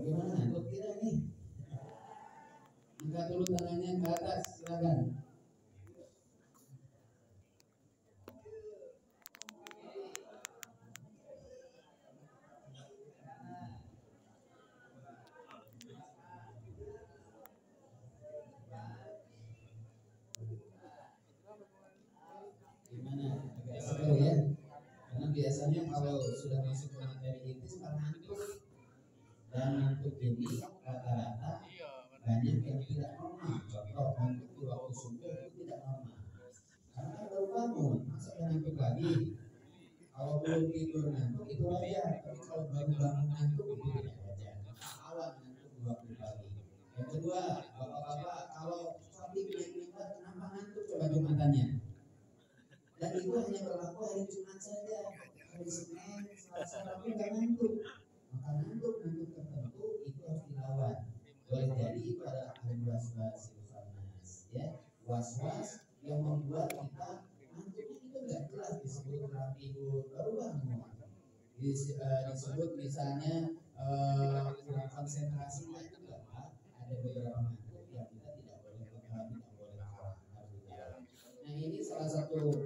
Bagaimana? Ngantuk tidak nih? Angkat dulu tangannya ke atas, silakan. Gimana? Agak seger ya? Karena biasanya kalau sudah masuk ke materi itu suka ngantuk. Dan ngantuk ini rata-rata banyak yang tidak normal. Contoh ngantuk di waktu subuh itu tidak normal. Karena kan baru bangun, masa ngantuk lagi? Kalau belum tidur ngantuk itu wajar. Tapi kalau baru bangun ngantuk itu tidak wajar. Awal ngantuk di waktu pagi. Yang kedua, bapak-bapak kalau sholat naik mimbar kenapa ngantuk? Coba jumatannya. Dan itu hanya berlaku hari Jumat saja. Hari Senin, Selasa, Rabu nggak ngantuk. Maka ngantuk tertentu itu harus dilawan. Boleh jadi itu adalah was-was ya, was-was yang membuat kita ngantuknya itu nggak jelas, disebut kurang tidur baru bangun, disebut misalnya kurang konsentrasi, itu nggak apa. Ada beberapa ngantuk yang kita tidak boleh kalah, harus dilawan. Nah ini salah satu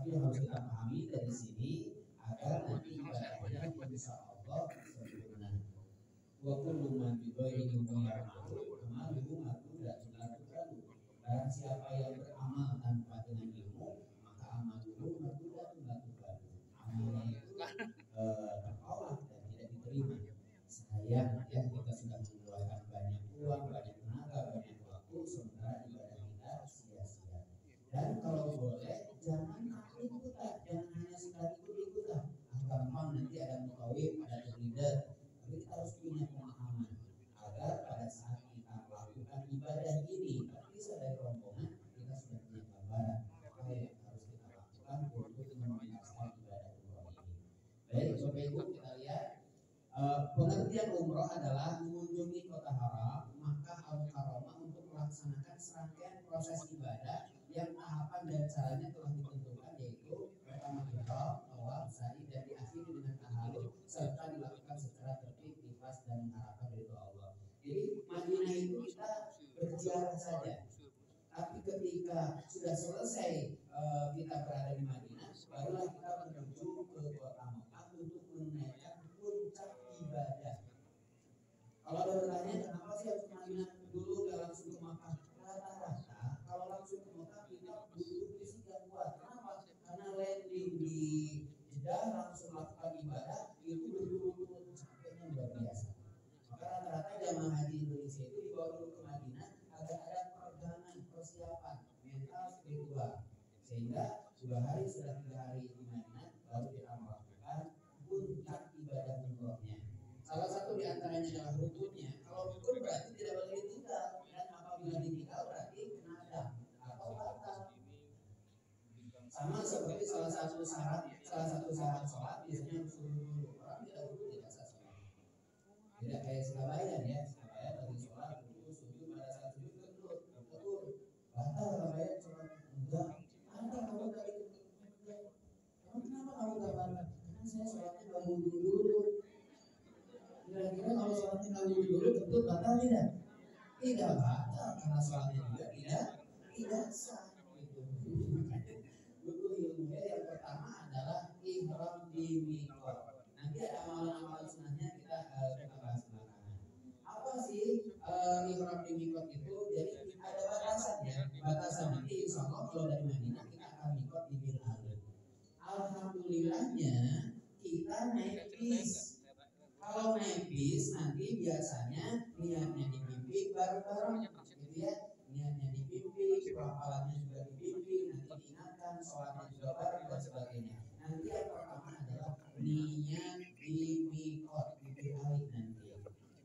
yang harus kita pahami dari sini agar nanti ibadahnya insya Allah sempurna. Wa kullu man bi ghairi ilmin amaluhu mardudun. Barang siapa yang beramal tanpa dengan ilmu, maka amaluhu mardudun. Amalnya itu tertolak dan tidak diterima. Sayang ya, kita sudah mengeluarkan banyak uang, banyak tenaga, banyak waktu, sementara ibadah kita sia-sia. Dan kalau boleh jangan ikut-ikutan, jangan hanya sekali ikut-ikutan. Gampang nanti ada mukawif, ada leader. Tapi kita harus punya pemahaman agar pada saat kita melakukan ibadah ini terpisah dari rombongan, kita sudah punya gambaran apa yang harus kita lakukan untuk menuntaskan ibadah umroh ini. Baik, Bapak Ibu, kita lihat pengertian umroh adalah mengunjungi kota haram, Makkah al-Mukarramah untuk melaksanakan serangkaian proses ibadah yang tahapan dan caranya telah ditentukan, yaitu pertama ihram, tawaf, sa'i, dan diakhiri dengan tahallul serta dilakukan secara tertib, ikhlas dan mengharapkan ridho Allah. Jadi Madinah itu kita berziarah saja. Tapi ketika sudah selesai kita berada di Madinah, barulah kita menuju ke kota Makkah untuk menunaikan puncak ibadah. Kalau ada bertanya kenapa sih harus ke Madinah dulu nggak langsung ke Makkah? Rata-rata kalau langsung ke Makkah kita butuh fisik yang kuat. Kenapa? Karena landing di Jeddah langsung melakukan ibadah itu berturut-turut capeknya luar biasa. Maka rata-rata jamaah haji Indonesia itu dibawa dulu ke Madinah agar ada peregangan, persiapan mental spiritual, sehingga 2 hari sudah 3 hari di Madinah baru kita melakukan puncak ibadah umrohnya. Salah satu di antaranya adalah rukunnya. Kalau rukun berarti tidak boleh ditinggal, dan apabila ditinggal berarti kena adab atau batal. Sama seperti salah satu syarat sholat biasanya harus dulu. Orang tidak dulu tidak sah sholat. Tidak kayak Surabaya ya, Surabaya bagi sholat dulu sujud, pada saat sujud betul batal. Surabaya sholat enggak ada, kamu tadi kamu kenapa kamu gak batal? Karena saya sholatnya gak wudhu dulu. Kira-kira kalau sholatnya gak wudhu dulu betul batal tidak? Tidak batal, karena sholatnya juga tidak sah. Butuh ilmunya. Yang pertama adalah ihram di miqat. Nanti ada amalan-amalan sunnahnya kita bahas belakangan. Apa sih ihram di miqat itu? Jadi ada batasannya. Batasan nanti insya Allah kalau dari Madinah kita akan miqat di Bil Ali. Alhamdulillahnya kita naik bis. Kalau naik bis nanti biasanya niatnya dibimbing bareng-bareng, gitu ya. Niatnya dibimbing, hafalannya juga dibimbing, nanti diingatkan, sholatnya juga bareng dan sebagainya. Nanti yang pertama adalah niat di miqat di Bil Ali nanti.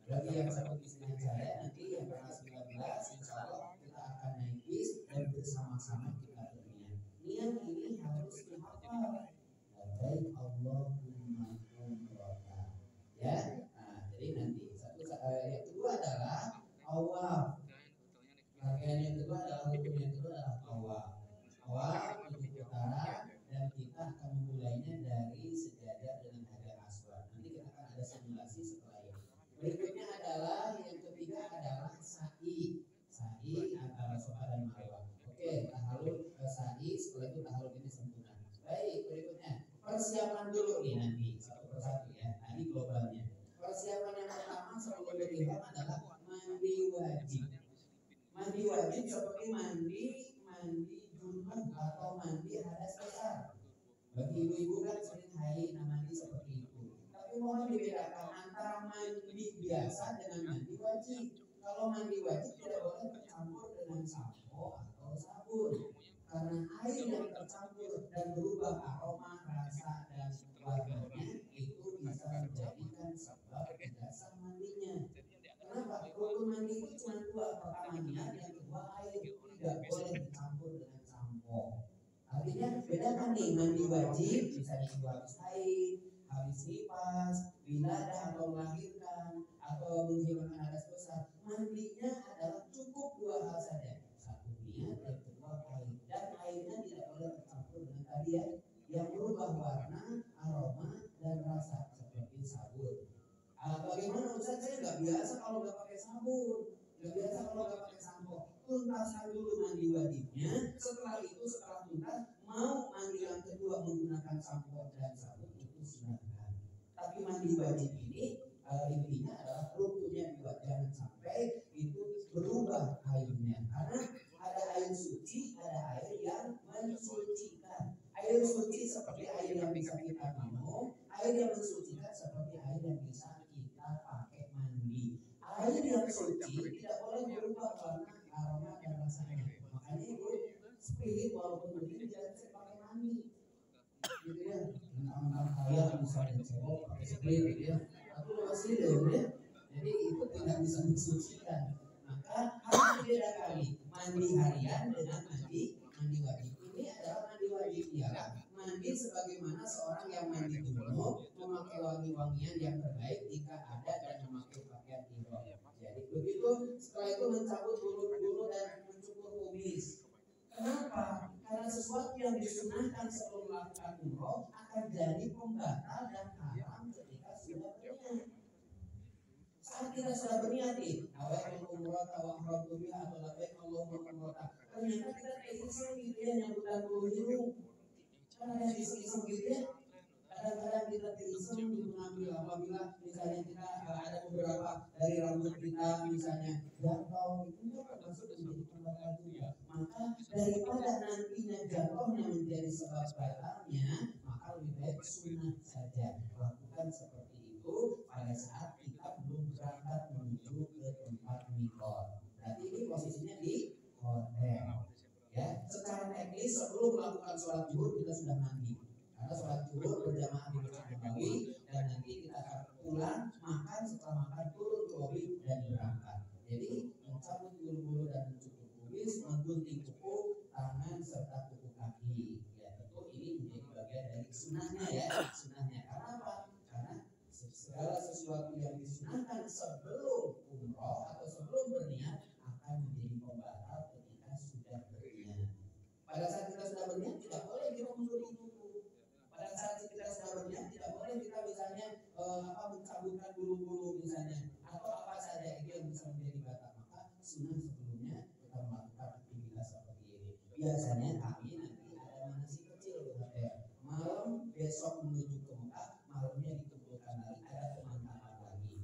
Bagi yang satu bis dengan saya nanti yang tanggal 19 insya Allah kita akan naik bis dan bersama-sama kita berniat. Niat ini harus dihafal. Baik Allahumma umrata. Ya, nah, jadi nanti yang kedua adalah awal. Rangkaian yang kedua adalah rukun yang kedua adalah awal. Awal untuk utara dan kita akan memulainya dari sejajar dengan Hajar Aswad. Nanti kita akan ada simulasi setelah ini. Berikutnya persiapan dulu nih nanti satu persatu ya. Tadi globalnya. Persiapan yang pertama sebelum berihram adalah mandi wajib. Mandi wajib seperti mandi junub atau mandi hadas besar. Bagi ibu-ibu kan sering haid, mandi seperti itu. Tapi mohon dibedakan antara mandi biasa dengan mandi wajib. Kalau mandi wajib tidak boleh bercampur dengan sampo atau sabun, karena air yang tercampur dan berubah aroma, rasa dan warnanya itu bisa menjadikan sebab tidak sah mandinya. Kenapa? Rukun mandi itu cuma dua, pertama niat, yang kedua air, tidak boleh dicampur dengan sampo. Artinya bedakan nih, mandi wajib misalnya ibu habis haid, habis nifas, wiladah atau melahirkan atau menghilangkan hadas besar, mandinya adalah cukup dua hal saja, satu niat, yang kedua air, dan airnya tidak boleh tercampur dengan tadi ya, yang berubah warna, aroma dan rasa seperti sabun. Bagaimana Ustaz, saya nggak biasa kalau nggak pakai sabun, nggak biasa kalau nggak pakai sampo. Tuntaskan dulu mandi wajibnya. Setelah itu, setelah tuntas, mau mandi yang kedua menggunakan sampo dan sabun itu silakan. Tapi mandi wajib ini intinya adalah rukunnya juga, jangan sampai itu berubah airnya. Karena ada air suci, ada air yang mensucikan. Air suci seperti air yang bisa kita minum, air yang mensucikan seperti air yang bisa kita pakai mandi. Air yang suci tidak boleh berubah warna, aroma dan rasanya. Makanya itu spirit walaupun begini tidak bisa pakai mandi. Gitu ya. Anak kaya misalnya cebok pakai spirit gitu ya. Aku masih loh ya. Jadi itu tidak bisa mensucikan. Maka harus dibedakan mandi harian dengan mandi wajib. Ini adalah mandi wajib ya. Mandi sebagaimana seorang yang mandi junub, memakai wangi-wangian yang terbaik jika ada dan memakai pakaian ihram. Jadi begitu, setelah itu mencabut bulu-bulu dan mencukur kumis. Kenapa? Karena sesuatu yang disunahkan sebelum melakukan umroh akan jadi pembatal dan haram ketika sudah berniat. Saat kita sudah berniat nih, awal umroh atau ihram biha atau labbaik Allahumma umroh, ternyata kita iseng gitu ya, nyambutan bulu hidung. Kan ada iseng-iseng gitu ya. Kadang-kadang kita iseng mengambil apabila misalnya kita ada beberapa dari rambut kita misalnya jatuh, itu juga termasuk menjadi pembatal juga. Maka daripada nantinya jatuhnya menjadi sebab batalnya, maka lebih baik sunnah saja lakukan seperti itu pada saat kita belum berangkat menuju ke tempat mikot. Berarti ini posisinya di hotel. Ya, secara teknis sebelum melakukan sholat zuhur kita sudah mandi. Karena sholat zuhur berjamaah di Masjid Nabawi dan nanti kita akan pulang makan, setelah makan turun ke lobi dan berangkat. Jadi mencabut bulu-bulu dan mencukur kumis, menggunting kuku tangan serta kuku kaki. Ya tentu ini menjadi bagian dari sunnahnya ya, sunnahnya. Karena apa? Karena segala sesuatu yang disunahkan sebelum umroh atau sebelum berniat akan menjadi pembatal ketika sudah berniat. Pada saat kita sudah berniat tidak boleh kita menggunting kuku. Pada saat kita sudah berniat tidak boleh kita misalnya mencabutkan bulu-bulu misalnya atau apa saja itu yang bisa menjadi batal. Maka sunnah sebelumnya kita melakukan aktivitas seperti ini. Biasanya kami nanti ada manasik kecil ya. Malam besok menuju ke Mekah, malamnya dikumpulkan lagi, ada pemantangan lagi.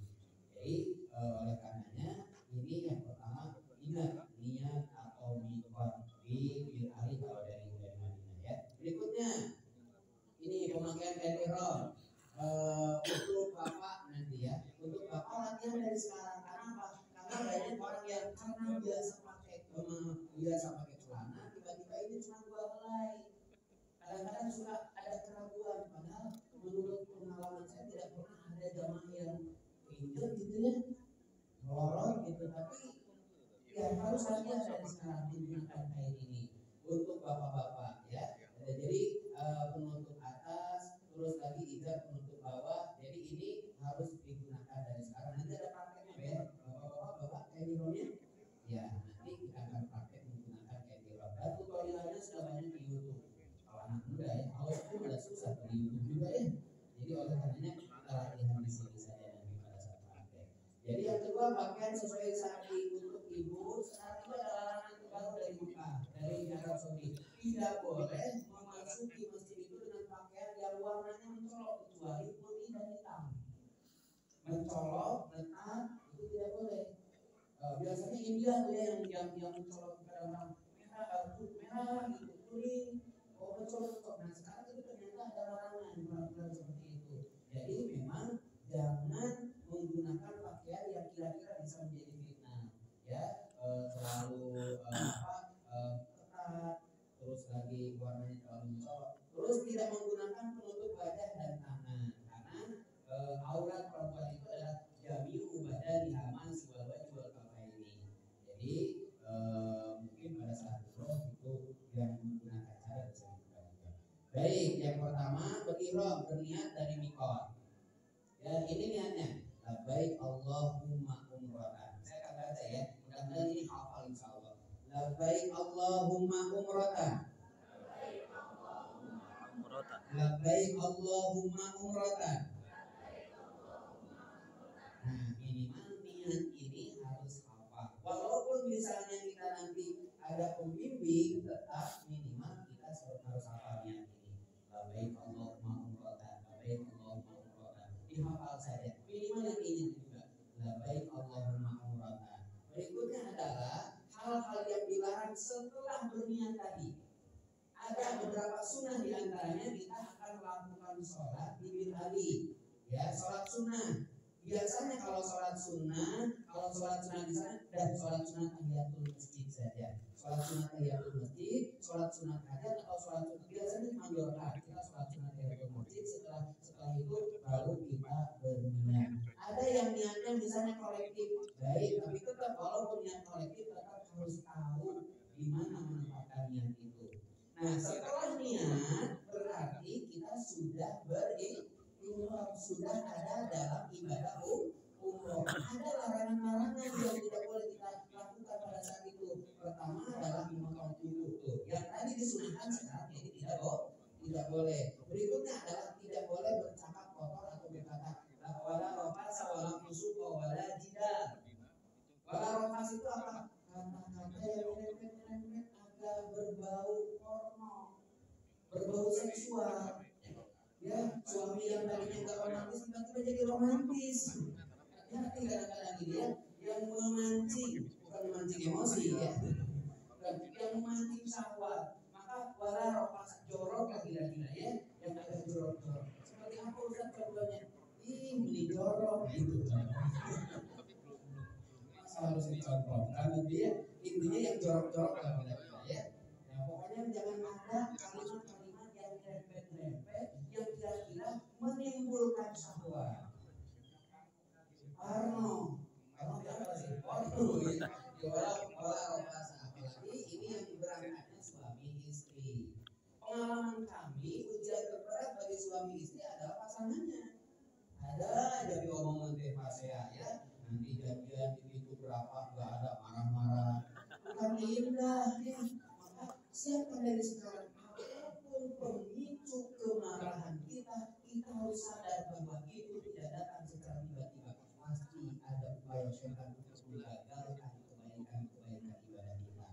Jadi oleh karenanya ini yang pertama, ingat niat atau mikot di Ali kalau dari Madinah ya. Berikutnya ini pemakaian kain ihram untuk bapak nanti ya. Untuk bapak latihan dari sekarang. Karena apa? Karena banyak orang yang karena biasa pakai celana, tiba-tiba ini cuma 2 helai. Kadang-kadang suka ada keraguan, padahal menurut pengalaman saya tidak pernah ada jamaah yang injek gitu ya, lorong gitu. Tapi ya harus latihan dari sekarang menggunakan kain ini untuk bapak-bapak ya. Jadi penutup atas, terus lagi izar penutup bawah. Jadi ini harus digunakan dari sekarang. Nanti ada prakteknya ya, bapak-bapak bawa kain ihramnya. Ya nanti kita akan praktek menggunakan kain ihram. Dan tutorialnya sudah banyak di YouTube. Kalau anak muda ya, kalau itu udah susah di YouTube juga ya. Jadi oleh karenanya kita latihan di sini saja nanti pada saat praktek. Jadi yang kedua, pakaian sesuai syar'i untuk ibu. Sekarang itu ada larangan baru dari Mekah, dari Arab Saudi. Tidak boleh memasuki masjid itu dengan pakaian yang warna mencolok, letak itu tidak boleh. Biasanya India tuh ya yang mencolok kepada orang merah, merah gitu, kuning, mencolok. Nah sekarang itu ternyata ada larangan peraturan seperti itu. Jadi memang jangan menggunakan pakaian yang kira-kira bisa menjadi fitnah, ya terlalu ketat, terus lagi warnanya terlalu mencolok, terus tidak menggunakan penutup wajah dan tangan karena aurat perempuan itu adalah jami'u badani haman siwal wajhi wal kafaini. Jadi mungkin pada saat itu yang menggunakan cara bisa dibuka. Baik, yang pertama berihram, berniat dari miqat. Ya, ini niatnya. Labbaik Allahumma umratan. Saya akan baca ya. Mudah-mudahan ini hafal insyaallah. Labbaik Allahumma umratan. Labbaik Allahumma umratan. Nah, minimal niat ini harus hafal. Walaupun misalnya kita nanti ada pembimbing, tetap minimal kita harus hafal niat ini. Labbaik Allahumma umratan. Labbaik Allahumma umratan. Dihafal saja. Minimal yang ini juga. Labbaik Allahumma umratan. Berikutnya adalah hal-hal yang dilarang setelah berniat tadi. Ada beberapa sunnah di antaranya kita akan melakukan sholat di bid'ali. Ya, sholat sunnah. Biasanya kalau sholat sunnah di sana dan sholat sunnah tahiyatul masjid saja. Sholat sunnah tahiyatul masjid, sholat sunnah hajat atau sholat sunnah biasanya cuma 2 rakaat. Kita sholat sunnah tahiyatul masjid setelah itu baru kita berniat. Ada yang niatnya misalnya kolektif, baik, tapi tetap walaupun niat kolektif tetap harus tahu di mana menempatkan niat itu. Nah, setelah niat berarti kita sudah berihram, sudah ada dalam ibadah umroh. Ada larangan-larangan yang tidak boleh kita lakukan pada saat itu. Pertama adalah memotong kuku. Yang tadi disunahkan sekarang jadi tidak boleh. Berikutnya adalah tidak boleh bercakap kotor atau berkata wala rafas wala fusuqa wala jidal. Wala rafas itu apa? Kata-kata yang merepet-merepet agak berbau porno, berbau seksual. Ya, suami yang tadinya enggak romantis tiba-tiba jadi romantis. Hati kadang-kadang ini ya, yang memancing, bukan memancing emosi ya, bukan yang memancing syahwat. Maka wala rafas jorok kira-kira ya, yang agak jorok-jorok. Seperti apa Ustaz contohnya? Ini jorok gitu. Harus dicontohkan dia intinya yang jorok-jorok kira-kira ya. Nah, pokoknya jangan ada kalimat-kalimat yang rempet-rempet yang kira-kira menimbulkan syahwat. Parno apa sih? Porno ya. Orang apalagi ini yang berangkatnya suami istri. Pengalaman kami ujian terberat bagi suami istri adalah pasangannya. Ada aja diomongan Fasea ya. Nanti janjian itu berapa nggak ada marah-marah. Bukan indah ya. Maka siapkan dari sekarang apapun pemicu kemarahan kita harus sadar bahwa itu tidak datang secara tiba-tiba. Pasti ada upaya syaitan untuk menggagalkan kebaikan-kebaikan ibadah kita.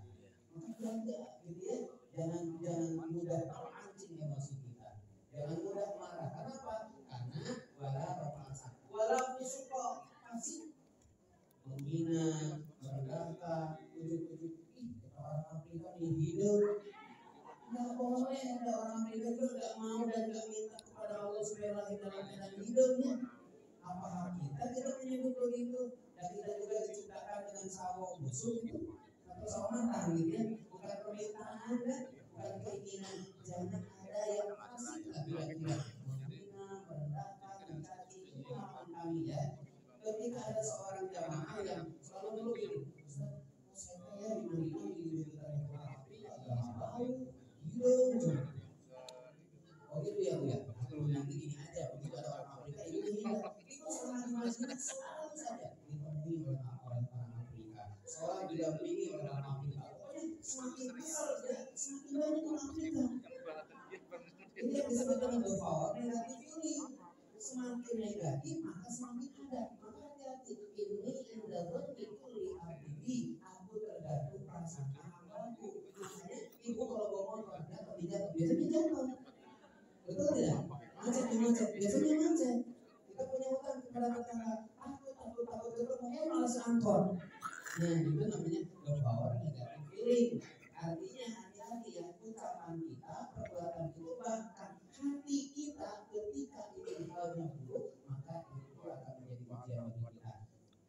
Maka jaga gitu ya. Jangan mudah terpancing emosi kita. Jangan mudah marah. Kenapa? Karena wala fusuqa pasti menghina, merendahkan, ujuk-ujuk orang Afrika nih hidup. Nggak boleh ada orang Afrika itu nggak mau dan nggak minta kepada Allah supaya lahir dalam keadaan hidupnya. Apa hak kita menyebut begitu? Dan kita juga diciptakan dengan sawo busuk itu atau sawo matang gitu ya. Bukan permintaan Anda, bukan keinginan. Jangan ada yang fasik lagi-lagi menghina, merendahkan, mencaci. Itu lawan kami ya. Ketika ada seorang jamaah yang selalu ngeluh gini, Ustaz, saya di Madinah di negara Afrika agak bau, hidung. Oh gitu ya Bu ya. Nanti gini aja, begitu ada orang Afrika itu hindar. Itu selama di Madinah selalu saja dipenuhi oleh orang Afrika. Seorang didampingi oleh orang Afrika. Pokoknya semakin besar ya, semakin banyak orang Afrika. Ini yang disebut dengan the power negatif ini. Semakin negatif maka semakin ada. Maka hati-hati. Ini indahun itu lihabdi. Aku tergantung perasaan hambaku. Makanya ibu kalau bawa motor jatuh biasanya jatuh. Betul tidak? Macet. Biasanya macet. Kita punya hutang kepada tetangga, takut ketemu malas angkot. Nah itu namanya the power negative feeling. Artinya hati-hati ya, ucapan kita, perbuatan itu, bahkan hati kita ketika itu halnya buruk, maka itu akan menjadi ujian bagi kita.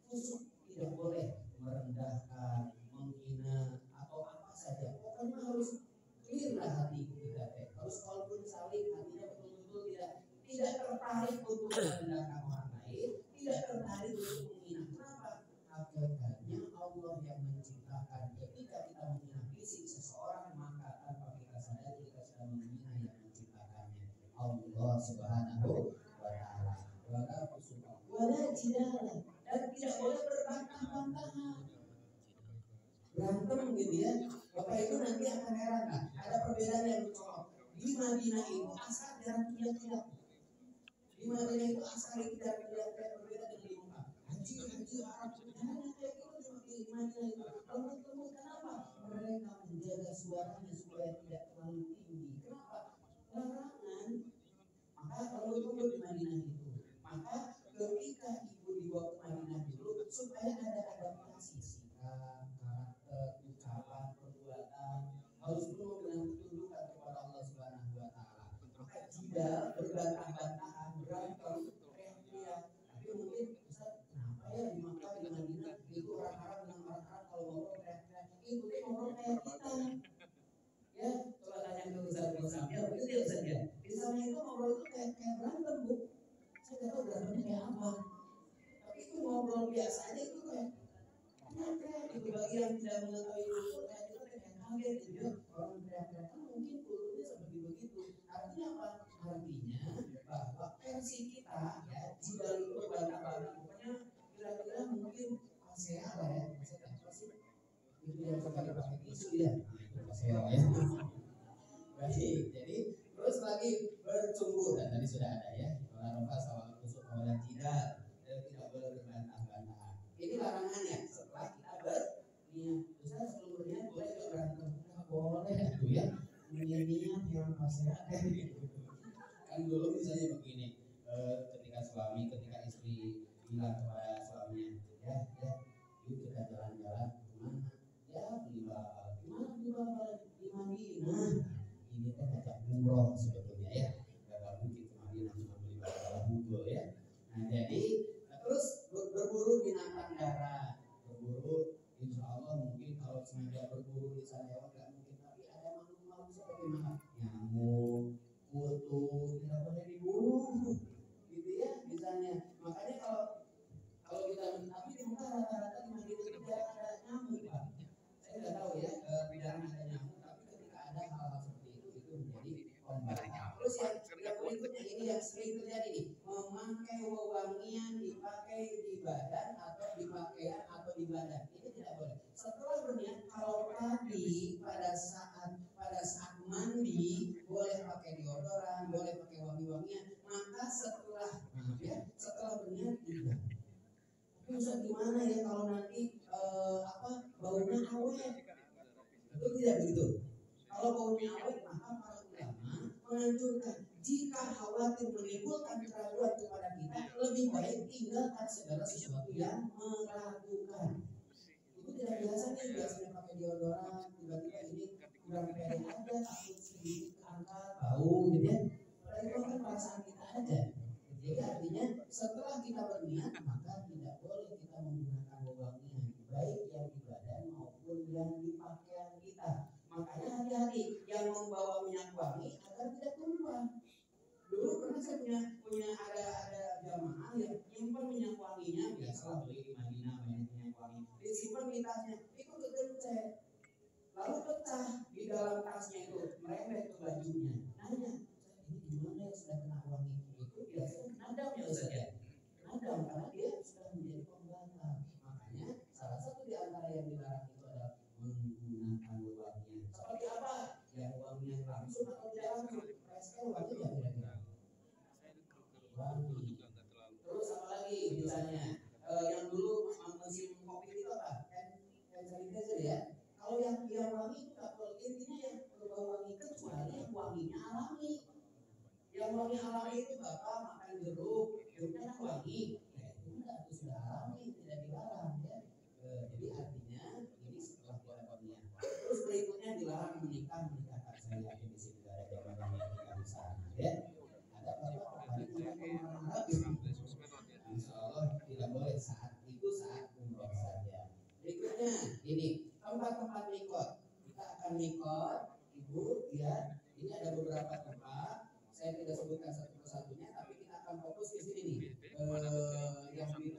Khusus tidak boleh merendahkan, menghina atau apa saja. Pokoknya harus clear lah hati kita, harus walaupun saling hatinya betul-betul tidak tertarik untuk merendahkan orang lain, tidak tertarik untuk menghina. Kenapa? Hakikatnya Allah yang menciptakan. Ketika kita menghina fisik seseorang, maka tanpa kita sadari kita sedang menghina yang menciptakannya, Allah Subhanahu wa Ta'ala. Wala jidala, dan tidak boleh berbantah-bantahan, berantem gitu ya. Bapak itu nanti akan heran, nah, ada perbedaan yang mencolok. Di Madinah itu asal jarang teriak-teriak. Di Madinah itu asal tidak teriak-teriak, berbeda dengan di Mekah. Haji Arab, jangan kayak gitu di Madinah itu. Kalau ketemu, kenapa? Mereka menjaga suaranya supaya tidak terlalu tinggi. Kenapa? Larangan. Maka kalau ketemu di Madinah itu, maka ketika ibu dibawa ke Madinah dulu supaya ada adaptasi sikap, karakter, ucapan, perbuatan, harus penuh dengan ketundukan kepada Allah Subhanahu wa Ta'ala. Maka tidak berbantah-bantahan, berantem, teriak-teriak. Tapi mungkin Ustaz, kenapa ya di Makkah, di Madinah itu orang Arab dengan orang Arab kalau ngobrol teriak-teriak, itu ngobrol kayak kita. Ya, coba tanya ke Ustaz ya, begitu ya Ustaz ya. Di sana itu ngobrol itu kayak berantem, Bu. Saya nggak tahu berantemnya kayak apa. Tapi itu ngobrol biasa aja itu kayak itu bagi yang tidak mengetahui itu kayak kita kayak kaget gitu ya. Orang teriak-teriak mungkin kulturnya seperti begitu. Artinya apa? Artinya bahwa versi kita ya jika itu berbantah-bantah, pokoknya kira-kira mungkin ASEA lah ya, maksudnya apa sih? Itu yang suka dipakai isu ya, ASEA ya. Baik, jadi terus lagi bercumbu dan tadi sudah ada ya. Kalau pasal kusuk kawalan tidak boleh berbantah-bantahan. Ini larangannya setelah kita berniat. Ustaz sebelum berniat boleh juga berantem? Nggak boleh itu ya. Niat yang pasrah kan dulu misalnya begini, ketika istri bilang kepada suaminya, ya, yuk kita jalan-jalan kemana? Ya beli bal. Gimana beli bal? Di Madinah. Ini kan ngajak umroh sebetulnya ya. Gak mungkin ke Madinah cuma beli bal Google ya. Nah jadi terus berburu binatang darat, berburu, insya Allah mungkin kalau sengaja berburu di sana hewan nggak mungkin, tapi ada makhluk-makhluk seperti mana? Nyamuk, kutu, tidak boleh dibunuh, gitu ya misalnya. Makanya kalau kita tapi di muka rata-rata di Madinah tidak ada nyamuk, Pak. Saya nggak tahu ya, jarang ada nyamuk, tapi ketika ada hal-hal seperti itu menjadi pembahasan. Terus yang berikutnya ini yang sering terjadi nih, memakai wewangian dipakai di badan atau di pakaian atau di badan, ini tidak boleh. Setelah berniat, kalau tadi pada saat mandi boleh pakai deodoran, boleh pakai wangi-wangian, maka setelah berniat tidak. Tapi Ustaz gimana ya kalau nanti baunya awet? Itu tidak begitu. Kalau baunya awet, maka para ulama menganjurkan jika khawatir menimbulkan keraguan kepada kita, lebih baik tinggalkan segala sesuatu yang meragukan. Itu tidak biasanya pakai deodoran, tiba-tiba ini kurang pede aja, takut sedikit keangkat bau gitu ya. Padahal itu kan perasaan kita aja. Jadi artinya setelah kita berniat, maka tidak boleh kita menggunakan wewangian, baik yang di badan maupun yang di pakaian kita. Makanya hati-hati yang membawa minyak wangi agar tidak tumpah. Dulu pernah saya punya ada jamaah yang nyimpan minyak wanginya, biasalah beli di Madinah banyak minyak wangi, disimpan di tasnya, itu kegencet, lalu pecah di dalam tasnya itu, merembet ke bajunya. Nanya, ini gimana ya sudah kena wangi? Itu biasanya nadam ya Ustaz ya, nadam karena dia sudah menjadi pembakar. Makanya salah satu di antara yang dilarang itu adalah menggunakan wewangian. Seperti apa? Ya wewangian langsung atau tidak langsung. Reskel wangi ya kira-kira. Wangi. Terus apa lagi misalnya yang dulu musim kopi itu apa? Hand sanitizer ya. Kalau yang wangi itu nggak perlu, intinya yang berbau wangi kecuali yang wanginya alami. Yang wangi alami itu bapak makan jeruknya kan wangi. Anda itu sudah alami, tidak dilarang ya. Jadi artinya ini setelah kita berniat. Terus berikutnya dilarang menikahkan saya di sini ada jawaban menikah di sana ya. Ada bapak kembali tidak marah insya Allah tidak boleh saat itu saat umroh saja. Berikutnya ini tempat-tempat mikot. Kita akan mikot, ibu ya. Ini ada beberapa tempat. Saya tidak sebutkan satu persatunya, tapi kita akan fokus di sini nih. Yang di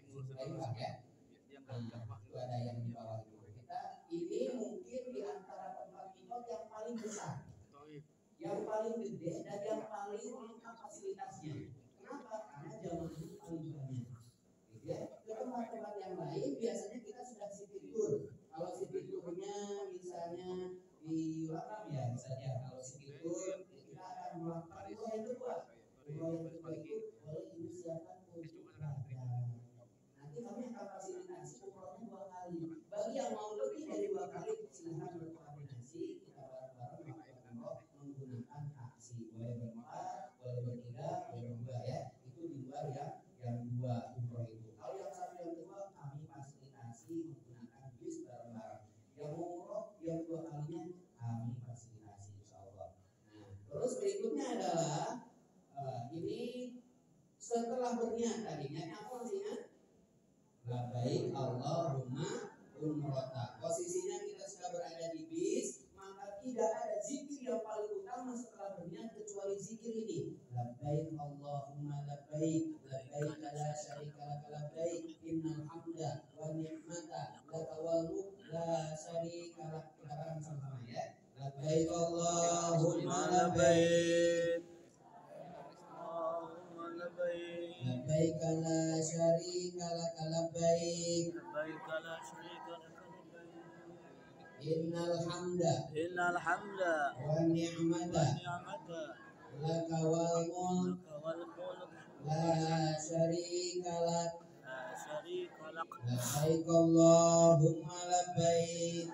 Zulaifa ya. Nah, itu ada yang di bawah itu. Kita ini mungkin di antara tempat mikot yang paling besar, yang paling gede dan yang paling lengkap fasilitasnya. Kenapa? Karena jamaah itu paling banyak. Ya, ke tempat-tempat yang lain biasanya kita sudah city tour. Kalau city tournya misalnya di Batam ya misalnya, kalau city tour kita akan melakukan umroh yang kedua. Umroh yang kedua itu boleh ibu siapkan untuk raja. Nanti kami akan fasilitasi umrohnya 2 kali. Bagi yang mau lebih dari 2 kali silahkan berkoordinasi, kita bareng-bareng melakukan umroh menggunakan taksi. Boleh berempat, boleh bertiga, boleh berdua ya. Itu di luar yang 2 umroh itu. Kalau yang satu yang kedua kami fasilitasi menggunakan bis bareng-bareng. Yang mau umroh yang 2 kalinya kami fasilitasi insyaallah. Nah, terus berikutnya adalah ini setelah berniat tadinya apa masih ingat? Labbaik Allahumma umrata. Posisinya kita sudah berada di bis, maka tidak ada zikir yang paling utama setelah berniat kecuali zikir ini. Labbaik Allahumma labbaik, labbaik la syarika lak labbaik, innal hamda wa ni'mata laka wal mulk la syarika lak. Kita bareng sama-sama ya. Labbaik Allahumma labbaik, labbaik la syarika lak labbaik, labbaik la syarika lak labbaik, innal hamda wa ni'mata laka wal mulk la syarika lak. Labbaik Allahumma labbaik,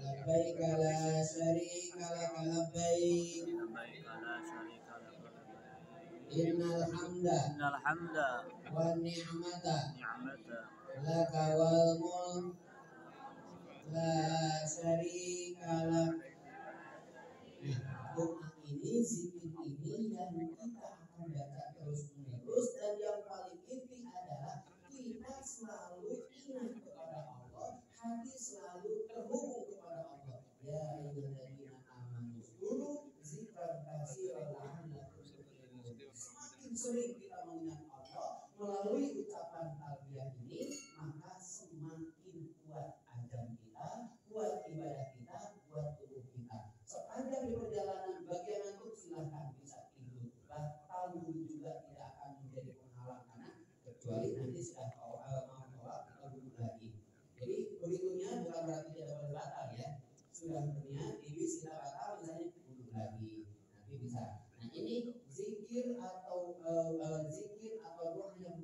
labbaik la syarika lak labbaik, innal hamda wa ni'mata laka wal mulk la syarika lak. Nah, doa ini, zikir ini yang kita akan baca terus menerus, dan yang paling inti adalah kita selalu ingat kepada Allah, hati selalu terhubung kepada Allah. Ya ayyuhalladzina amanu zkuru dzikran katsiran la'allakum tuflihun. Semakin sering kita mengingat Allah melalui ucapan talbiyah ini, maka semakin kuat azam kita, kuat ibadah kita, kuat tubuh kita. Sepanjang di perjalanan bagian ngantuk silahkan bisa tidur. Batal wudhu juga tidak akan menjadi penghalang, karena kecuali nanti sudah mau sholat kita wudhu lagi. Jadi begitunya bukan berarti tidak boleh batal ya. Sudah berniat ini kita batal misalnya wudhu lagi nanti bisa. Nah ini zikir atau doa yang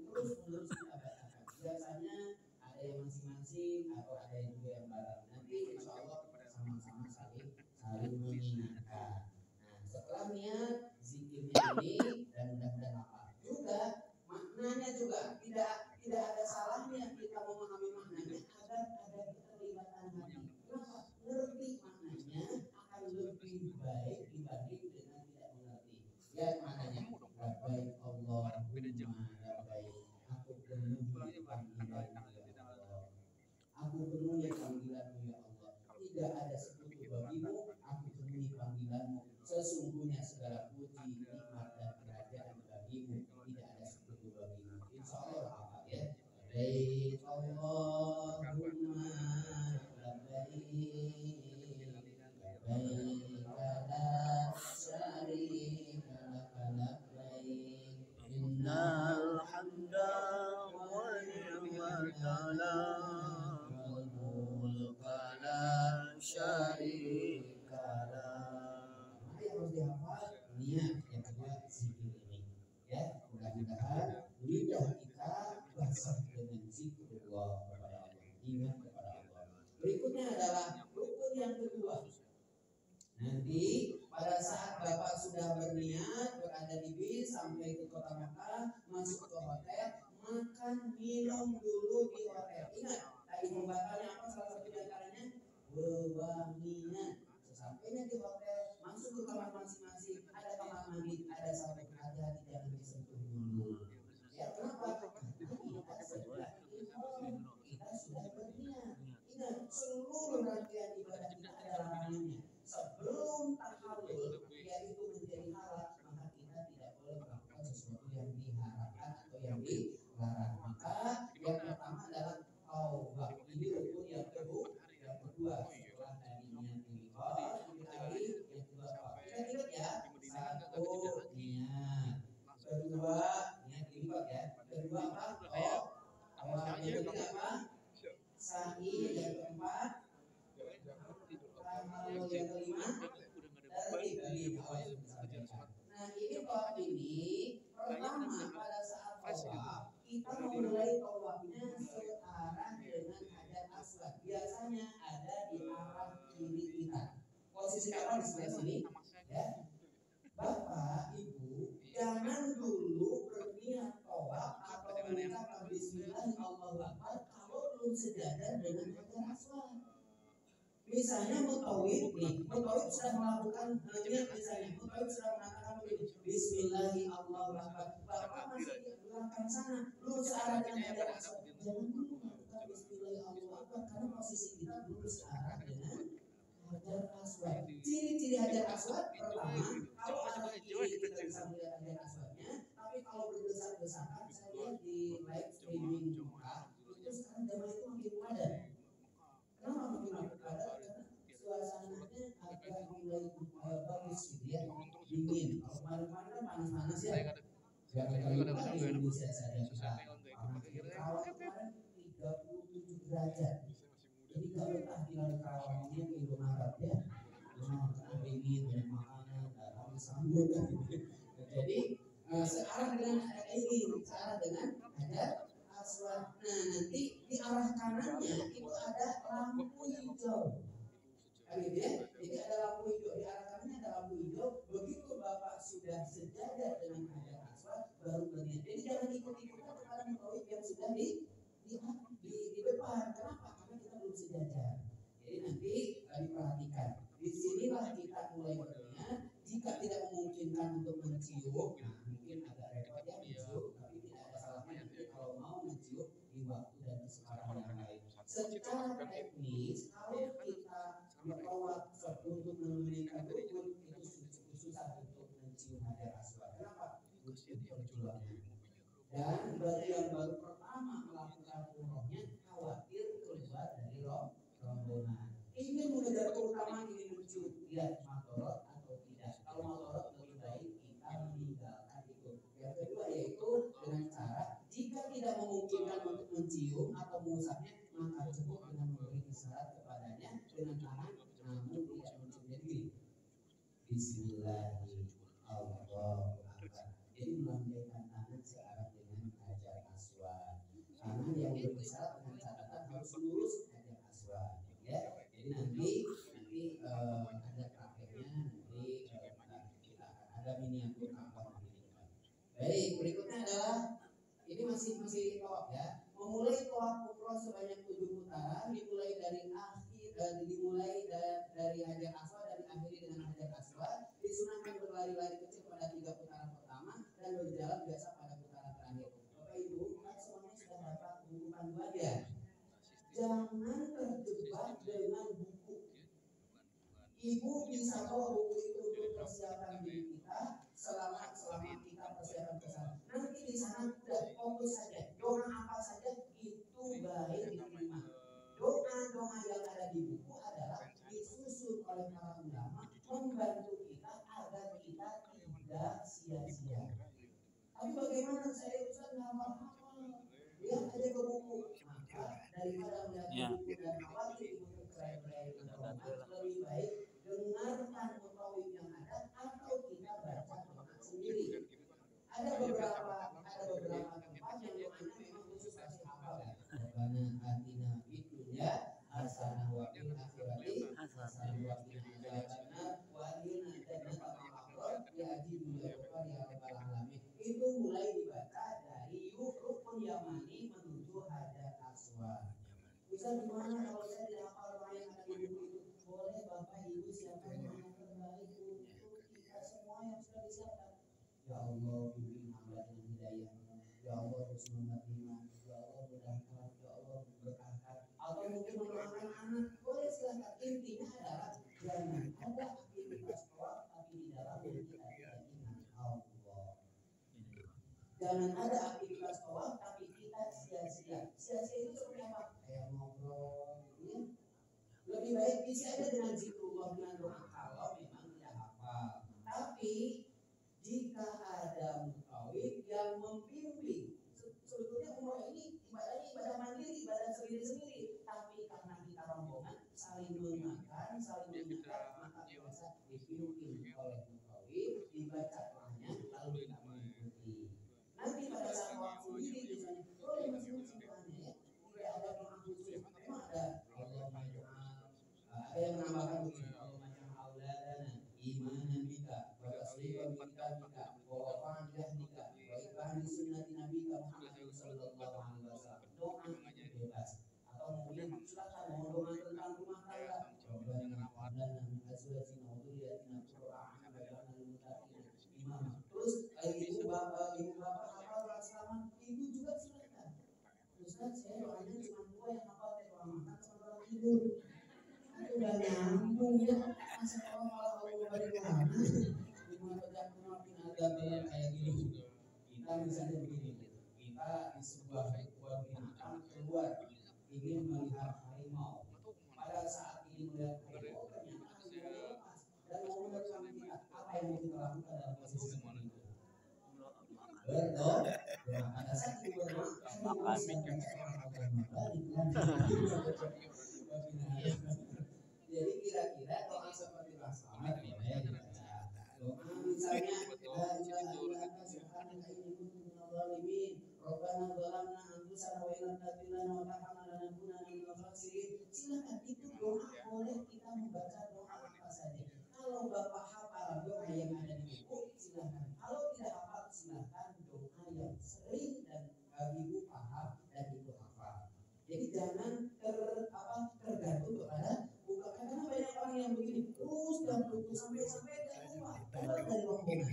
terus menerus kita bacakan. Biasanya ada yang masing-masing atau ada yang juga yang bareng. Nanti insya Allah sama-sama saling mengingatkan. Nah, setelah niat zikirnya ini dan mudah-mudahan apa juga maknanya juga tidak ada salahnya kita memahami maknanya agar ada keterlibatan hati. Kenapa? Ngerti maknanya akan lebih baik dibanding dengan tidak mengerti. Ya maknanya labbaik Allahumma labbaik, aku penuhi panggilanmu ya Allah, aku penuhi panggilanmu ya Allah, tidak ada sekutu bagimu, aku penuhi panggilanmu, sesungguhnya segala puji, nikmat dan kerajaan bagimu, tidak ada sekutu bagimu. Insya Allah apa ya? Labbaik Allahumma labbaik, labbaik la syarika lak labbaik, innal hamda wa ni'mata wal mulka la syarika lak. Yang harus dihafal niat, yang kedua zikir ini ya. Mudah-mudahan lidah kita basah dengan zikrullah kepada Allah, ingat kepada Allah. Berikutnya adalah rukun yang kedua. Nanti pada saat Bapak sudah berniat berada di bis sampai ke kota Mekah, masuk ke hotel, makan minum dulu di hotel. Ingat, tadi pembatalnya apa? Salah satu di antaranya wewangian. Sesampainya di hotel, masuk ke kamar masing-masing, ada kamar mandi, ada sabun, hati-hati jangan disentuh dulu. Ya kenapa? Karena kita sudah kita sudah berniat. Ingat, seluruh rangkaian ibadah kita ada larangannya. Sebelum tahallul, yaitu menjadi halal, maka kita tidak boleh melakukan sesuatu yang diharapkan atau yang dilarang. Maka yang pertama adalah taubat. Ini rukun yang kedua. Yang kedua setelah tadi niat ibadah, dikali yang kedua apa? Kita ingat ya. Satu niat. Kedua niat ibadah ya. Kedua apa? Yang ketiga apa? Sa'i. Yang keempat yang kelima tertib. Nah ini tawaf ini pertama pada saat tawaf kita memulai tawafnya searah dengan hajar aswad. Biasanya ada di arah kiri kita. Posisi kapal di sebelah sini, ya. Bapak, Ibu, jangan dulu berniat tawaf atau mengucapkan Bismillah Allahu Akbar kalau belum sejajar dengan hajar aswad. Misalnya mutawid nih, mutawid sudah melakukan niat misalnya, mutawid sudah mengatakan begini, Bismillahirrahmanirrahim. Bapak masih di belakang sana, belum searah dengan hajar aswad. Jangan dulu melakukan Bismillahirrahmanirrahim karena posisi kita belum searah dengan hajar aswad. Ciri-ciri hajar aswad pertama, kalau ada kiri kita bisa melihat hajar aswadnya, tapi kalau berdesak-desakan, saya lihat di live streaming Mekah, itu sekarang jamaah itu makin padat. Kenapa makin padat? Karena suasananya agak mulai bagus gitu ya, dingin. Kalau kemarin-kemarin kan panas-panas ya. Jangan lupa di Indonesia saja kita panas. Kalau kemarin 37 derajat. Jadi gak betah tinggal di Karawangnya ke Indomaret ya. Karena dingin, banyak makanan, kami sambut kan. Jadi searah dengan ini, searah dengan hajar aswad. Nah nanti di arah kanannya itu ada lampu hijau. Gitu ya. Jadi ada lampu hijau di arah kanannya ada lampu hijau. Begitu Bapak sudah sejajar dengan hajar aswad baru berniat. Jadi jangan ikut-ikutan kepada mutawid yang sudah di depan. Kenapa? Karena kita belum sejajar. Jadi nanti diperhatikan. Disinilah kita mulai berniat. Jika tidak memungkinkan untuk mencium, nah mungkin agak repot ya mencium, tapi tidak ada salahnya nanti kalau mau mencium di waktu dan kesempatan yang lain. Secara teknis, kalau kita bertawaf untuk menunaikan rukun itu susah untuk mencium hajar aswad. Kenapa? Butuh perjuangan. Dan bagi yang baru pertama melakukan umrohnya khawatir keluar dari rombongan. Ingin mengejar keutamaan ini mencium, lihat motorot atau tidak. Kalau motorot lebih baik kita meninggalkan itu. Yang kedua yaitu dengan cara jika tidak memungkinkan untuk mencium atau mengusapnya, maka cukup dengan memberi isyarat kepadanya dengan tangan, namun tidak mencium. Jadi Bismillahirrahmanirrahim. Jadi melambaikan tangan searah dengan hajar aswad. Tangan yang berisyarat dengan catatan harus lurus hajar aswad. Ya, jadi nanti ada prakteknya, nanti kita akan ada miniatur apa nanti. Baik, berikutnya adalah ini masih tawaf ya. Memulai tawaf umroh sebanyak 7 putaran, dimulai dari dari hajar aswad dan diakhiri dengan hajar aswad. Disunahkan berlari-lari kecil pada 3 putaran pertama dan berjalan biasa pada putaran terakhir. Bapak Ibu, kan semuanya sudah dapat buku panduan ya. Jangan terjebak dengan buku. Ibu bisa bawa buku itu untuk persiapan diri kita selama kita persiapan ke sana. Nanti di sana udah fokus saja. Doa apa saja itu baik diterima. Doa-doa yang ada di buku adalah disusun oleh para ulama membantu kita agar kita tidak sia-sia. Tapi bagaimana saya Ustaz nggak hafal? Lihat aja ke buku. Maka daripada melihat buku dan khawatir untuk cerai-berai lebih baik dengarkan mutawid yang ada atau kita baca doa sendiri. Ada beberapa tempat yang doanya memang khusus kasih hafal ya. Rabbana atina fid dunya hasanah wa fil akhirati hasanah wa qina adzabannar wa qina adzaban Akbar ya Rabbal Alamin. Itu mulai dibaca dari rukun yamani menuju hajar aswad. Bisa gimana kalau saya tidak hafal doa yang ada di buku itu? Boleh Bapak Ibu siapkan doa yang terbaik untuk kita semua yang sudah disiapkan. Ya Allah, bimbing hamba dengan hidayah. Ya Allah, husnul khatimah. Ya Allah, mudahkan. Ya Allah, berkahkan. Atau mungkin mendoakan anak, boleh silakan. Intinya adalah jangan ada aktivitas tawaf tapi di dalamnya kita tidak ingat Allah. Jangan ada aktivitas tawaf tapi kita sia-sia. Sia-sia itu seperti apa? Kayak ngobrol, gitu ya. Lebih baik bisa ada dengan zikrullah, dengan doa kalau memang tidak hafal. Tapi jika ada mutawif yang membimbing, sebetulnya umroh ini ibadahnya ibadah mandiri, ibadah sendiri-sendiri. Tapi karena kita rombongan saling mengingatkan, maka biasa dibimbing oleh mutawif, dibaca doanya, lalu kita mengikuti. Nanti pada saat waktu sendiri misalnya, boleh masing-masing doanya ya. Tidak ada doa khusus. Memang ada Allahumma ja'al, ada yang menambahkan Allahumma ja'al auladana imanan bika wa tasliman bika wa wafa'an jahnika wa ibahan sunnati nabika Muhammad sallallahu alaihi wasallam. Doa bebas. Atau mungkin silakan mau doa tentang rumah tangga. Rabbana hab lana min azwajina wa dhurriyyatina qurrata a'yun waj'alna lil muttaqina imama. Terus ibu bapak hafal doa selamat, ibu juga silakan. Ustaz, saya doanya cuma dua yang hafal, doa makan sama doa tidur. Udah nyambung ya, masa kalau malah Allah beri doa cuma berjatuh agak kayak gini. Kita misalnya begini, kita di sebuah binatang keluar ingin melihat harimau. Pada saat ini melihat harimau ternyata harimau lepas dan mau menerkam kita. Apa yang mau kita lakukan dalam posisi seperti itu? Berdoa. Pada saat itu berdoa, jadi kira-kira doa seperti Rasulullah boleh dibaca. Doa misalnya silakan, itu doa boleh kita membaca doa apa saja. Kalau Bapak hafal doa yang ada di buku, silakan. Kalau tidak hafal, silakan doa yang sering dan ibu paham dan ibu hafal. Jadi jangan tergantung kepada buka, karena banyak orang yang begini terus dan buku sampai dan lupa dari rombongan.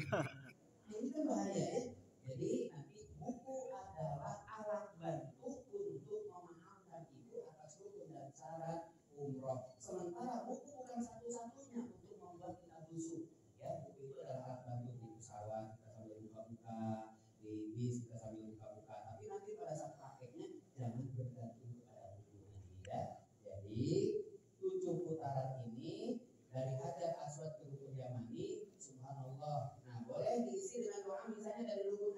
Ini kan bahaya ya. Jadi nanti buku adalah alat bantu untuk memahamkan ibu atas rukun dan syarat umroh. Sementara buku bukan satu-satunya untuk membuat kita khusyuk. Ya, buku itu adalah alat bantu di pesawat kita sambil buka-buka, di bis kita sambil buka-buka. Tapi nanti pada saat prakteknya jangan bergantung kepada buku ya. Jadi 7 putaran ini dari Hajar Aswad ke Rukun Yamani, subhanallah. Nah, boleh diisi dengan doa misalnya dari rukun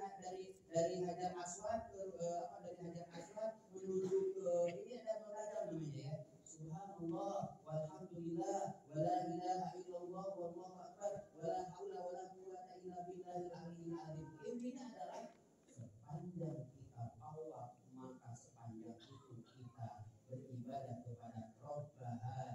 dari Hajar Aswad ke dari Hajar Aswad menuju ke ini ada beragam namanya ya. Subhanallah walhamdulillah wala ilaha illallah wallahu akbar wala haula wala quwwata illa billahil aliyyil azim. Intinya adalah sepanjang kita tawaf maka sepanjang itu kita beribadah kepada Rabb hadal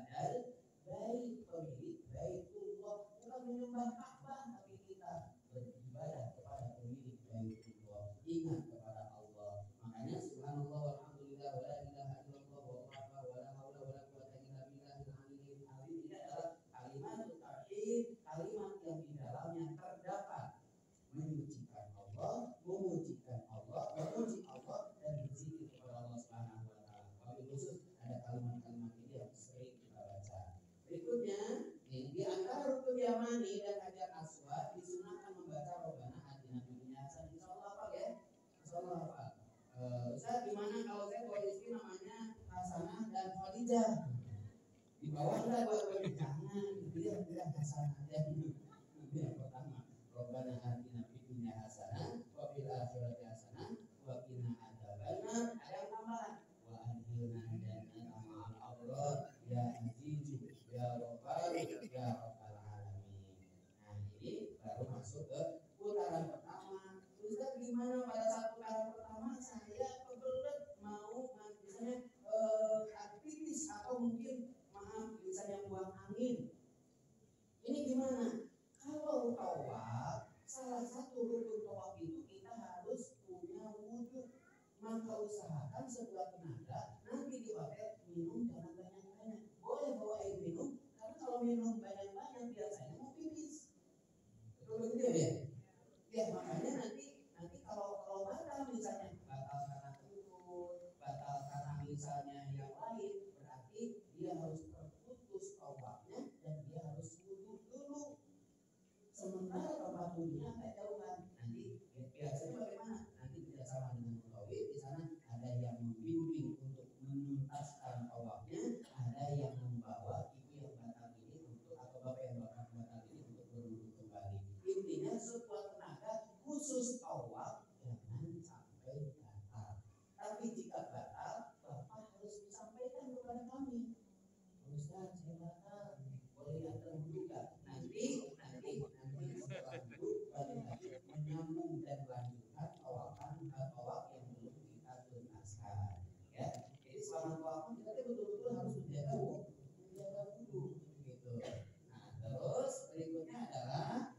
bait, pemilik Baitullah, bukan menyembah Ka'bah tapi kita beribadah kepada pemilik Baitullah, ingat kepada Allah. Makanya subhanallah walhamdulillah wala ilaha illallah wallahu akbar wala haula wala quwwata illa billahil aliyyil azim. Ini adalah kalimat tauhid, kalimat yang di dalamnya terdapat menyucikan Allah, memujikan Allah, memuji Allah dan berzikir kepada Allah Subhanahu wa taala. Wabil khusus ada kalimat-kalimat ini yang sering kita baca. Berikutnya, di antara rukun Yamani dan Hajar Aswad disunahkan membaca Robbana Atina fid dunya hasanah. Insyaallah hafal ya. Insyaallah hafal. Ustaz, gimana kalau saya bawa istri namanya Hasanah dan Khadijah? Di bawah enggak buat jangan, biar Hasanah aja. Itu yang pertama. Robbana atina fid dunya hasanah wa fil akhirati hasanah wa qina adzabannar. Ada yang tambahan. Wa adkhilna jannata ma'al abrar ya azizu ya rabbal ya rabbal alamin. Nah, ini baru masuk ke putaran pertama. Ustaz, gimana pada saat putaran pertama saya kebelet mau misalnya aktivis atau mungkin misalnya buang angin. Ini gimana? Kalau tawaf salah satu rukun tawaf itu kita harus punya wudhu. Maka usahakan sekuat tenaga nanti dipakai minum jangan banyak-banyak. Boleh bawa air minum, karena kalau minum banyak-banyak biasanya mau pipis. Betul begitu ya? Ya makanya nanti kalau batal misalnya batal karena turun, batal karena misalnya yang lain, berarti dia harus terputus tawafnya dan dia harus wudhu dulu. Sementara tempat wudhunya agak jauhan. Nanti biasanya bagaimana? Nanti kerjasama dengan mutawif, di sana ada yang membimbing untuk menuntaskan tawafnya, ada yang membawa ibu yang batal ini untuk atau bapak yang batal ini untuk berwudhu kembali. Intinya sekuat tenaga khusus tawaf jangan sampai batal. Tapi jika batal, bapak harus disampaikan kepada kami. Ustaz, saya batal, boleh datang dulu nggak? Nanti setelah itu balik lagi menyambung dan lanjutkan tawaf yang belum kita tuntaskan. Ya, jadi selama tawaf kita betul-betul harus menjaga wudhu, gitu. Nah, terus berikutnya adalah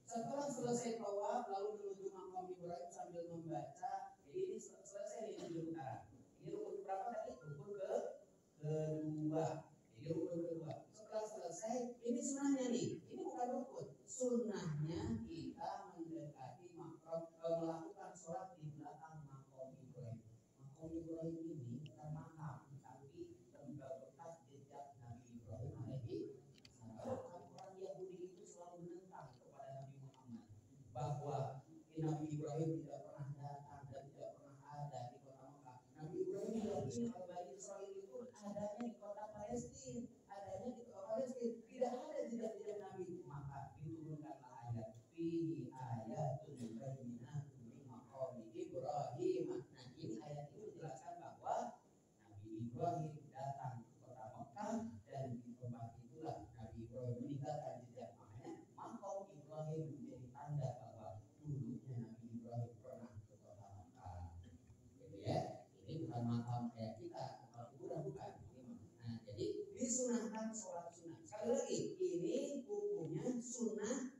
setelah selesai tawaf lalu menuju makam Ibrahim sambil membaca. Jadi ini selesai nih rukun utara. Ini rukun berapa tadi? Rukun kedua. Jadi rukun kedua. Setelah selesai, ini sunnahnya nih. Ini bukan rukun. Sunnahnya kita mendekati makam, melakukan sholat di belakang makam Ibrahim. Makam Ibrahim ini bukan makam, tapi bekas jejak Nabi Ibrahim alaihi salam. Orang Yahudi itu selalu menentang kepada Nabi Muhammad bahwa Nabi Ibrahim tidak pernah datang dan tidak pernah ada di kota Mekah. Nabi Ibrahim meyakini kalau Bani Israel itu adanya di kota Palestina, tidak ada jejak-jejak Nabi. Maka diturunkanlah ayat fihi ayatun bayyinatun min maqami Ibrahim. Nah, ini ayat ini menjelaskan bahwa Nabi Ibrahim datang ke kota Mekah dan di tempat itulah Nabi Ibrahim meninggalkan jejak. Makanya maqam Ibrahim menjadi tanda bahwa dulunya Nabi Ibrahim pernah ke kota Mekah. Gitu ya. Ini bukan makam kayak kita, bukan. Nah, jadi disunahkan sholat sunnah. Sekali lagi, ini hukumnya sunnah,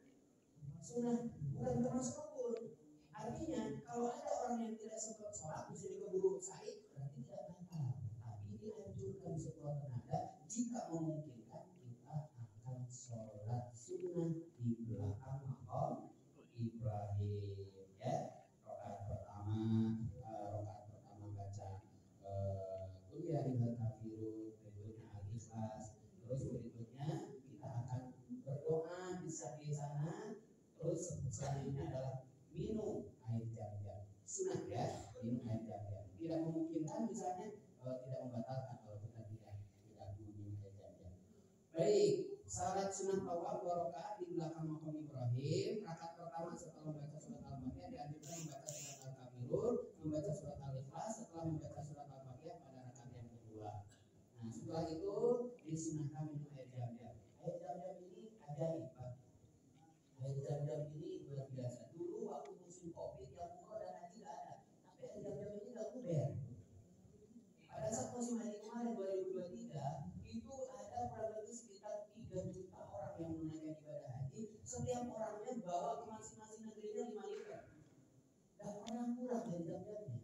bukan termasuk rukun. Artinya, kalau ada orang yang tidak sempat sholat, bisa keburu sa'i, berarti tidak batal. Tapi dianjurkan sekuat tenaga, jika memungkinkan kita akan sholat sunnah di belakang makam Ibrahim. Ya, rakaat pertama baca kuliah dengan kafirun, berikutnya al-ikhlas, terus berikutnya kita akan berdoa di sana, terus selanjutnya adalah minum air jam-jam. Sunnah ya, minum air jam-jam. Tidak memungkinkan misalnya tidak membatalkan kalau kita tidak minum air jam-jam. Baik, syarat sunnah tawaf 2 rakaat di belakang makam Ibrahim. Rakaat pertama setelah membaca surat Al-Baqarah dianjurkan membaca surat Al-Kafirun, membaca surat Al-Ikhlas, setelah membaca surat Al-Baqarah pada rakaat yang kedua. Nah, setelah itu disunahkan minum air jam-jam. Air jam-jam ini ajaib, Pak. Air jam-jam ini luar biasa. Dulu waktu musim Covid yang umroh dan haji tidak ada, tapi air jam-jam ini tidak luber. Pada saat musim haji kemarin 2023 itu ada kurang lebih sekitar 3 juta orang yang menunaikan ibadah haji. Setiap orangnya bawa ke masing-masing negerinya 5 liter. Tidak pernah kurang dari jam-jamnya.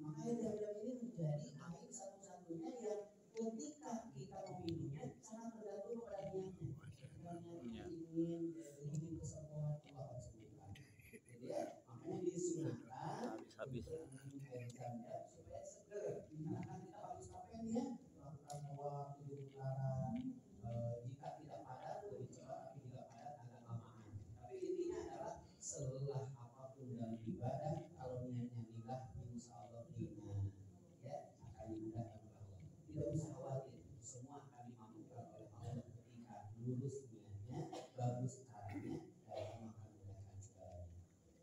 Makanya jam-jam ini menjadi air satu-satunya yang ketika kita meminumnya sangat tergantung kepada niatnya. Niatnya ingin kesembuhan Allah SWT. Jadi ya, makanya disunahkan untuk minum air jam-jam supaya seger. Karena kan kita habis kapan ya melakukan tawaf tujuh putaran. Jika tidak padat lebih cepat, tapi jika padat agak lamaan. Tapi intinya adalah setelah apapun dalam ibadah, kalau niatnya lillah, insya Allah ringan, ya akan dimudahkan oleh Allah. Tidak usah khawatir, semua akan dimampukan oleh Allah ketika lurus niatnya, bagus caranya, dan Allah akan mudahkan segalanya.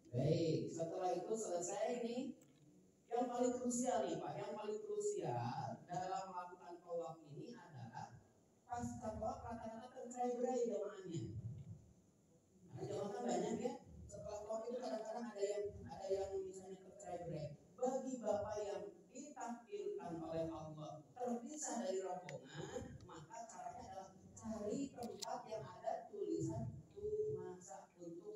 Baik, setelah itu selesai nih. Yang paling krusial nih Pak, yang paling krusial dalam melakukan tawaf ini adalah pas tawaf rata-rata tercerai-berai jamaahnya. Karena jamaah kan banyak ya. Setelah tawaf itu kadang-kadang ada yang misalnya tercerai-berai. Bagi bapak yang ditakdirkan oleh Allah terpisah dari rombongan, maka caranya adalah cari tempat yang ada tulisan untuk masak untuk